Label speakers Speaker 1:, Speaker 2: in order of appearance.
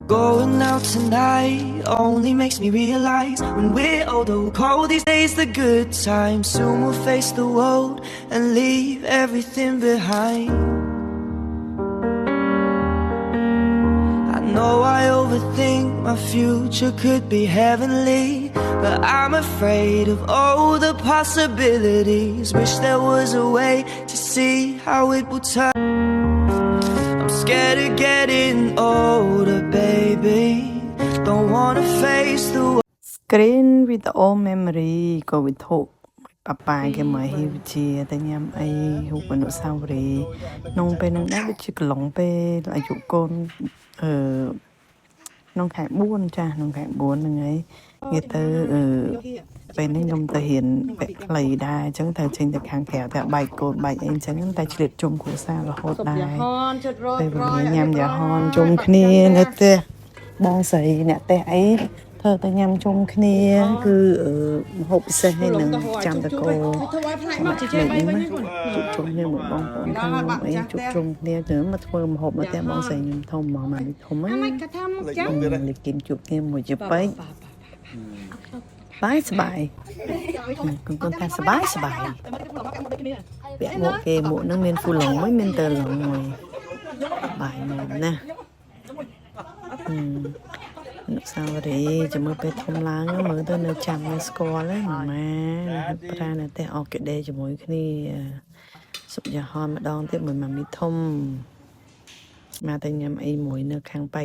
Speaker 1: Going out tonight only makes me realize when we're older, cold these days, the good times. Soon we'll face the world and leave everything behind. I know I overthink my future could be heavenly, but I'm afraid of all the possibilities. Wish there was a way to see how it will turn. I'm scared of getting older, baby. Don't wanna face the world.
Speaker 2: Screen with all memory go with hope ប៉ាប៉ាគេមកហ៊ីវជាតែញ៉ាំអីហូបអនុស្សាវរីយ៍ក្នុងពេលហ្នឹងដែរដូចជាកន្លងពេលអាយុកូនក្នុងខែ4ចាស់ក្នុងខែ4ហ្នឹងហើយនិយាយទៅពេលហ្នឹងខ្ញុំទៅរៀនពាក់ខ្លីដែរអញ្ចឹងតែចេញទៅខាងក្រៅតែបែកកូនបែកអីអញ្ចឹងតែឆ្លៀតជុំគ្រួសាររហូតដែរពេលវិញញ៉ាំយ៉ាហនជុំគ្នានៅផ្ទះបងស្រីអ្នកផ្ទះអីធ្វើតែញ៉ាំជុំគ្នាគឺម្ហូបពិសេសនេះនឹងចាំតកោមកជុំគ្នាមកបងប្អូនខាងខ្ញុំអីជួបជុំគ្នាទៅមកធ្វើម្ហូបនៅផ្ទះបងស្រីខ្ញុំធំហ្មងមកនេះធំហ្នឹងលេគិនជួបគ្នាមួយជាពេកសบายគុំថាសบายពាក់មួកគេមួកហ្នឹងមានហ្វូឡុងមួយមានតើឡុងមួយបាយមកណាអនុស្សាវរីយ៍ជាមួយពេលធំឡើងមើលទៅនៅចាំនៅស្គាល់ហ្នឹងម៉ែប្រាណតែអកេដេជាមួយគ្នាសុបយ៉ាហនម្ដងទៀតមួយម៉ាមីធំមកតែញ៉ាំអីមួយនៅខាងប៉ៃ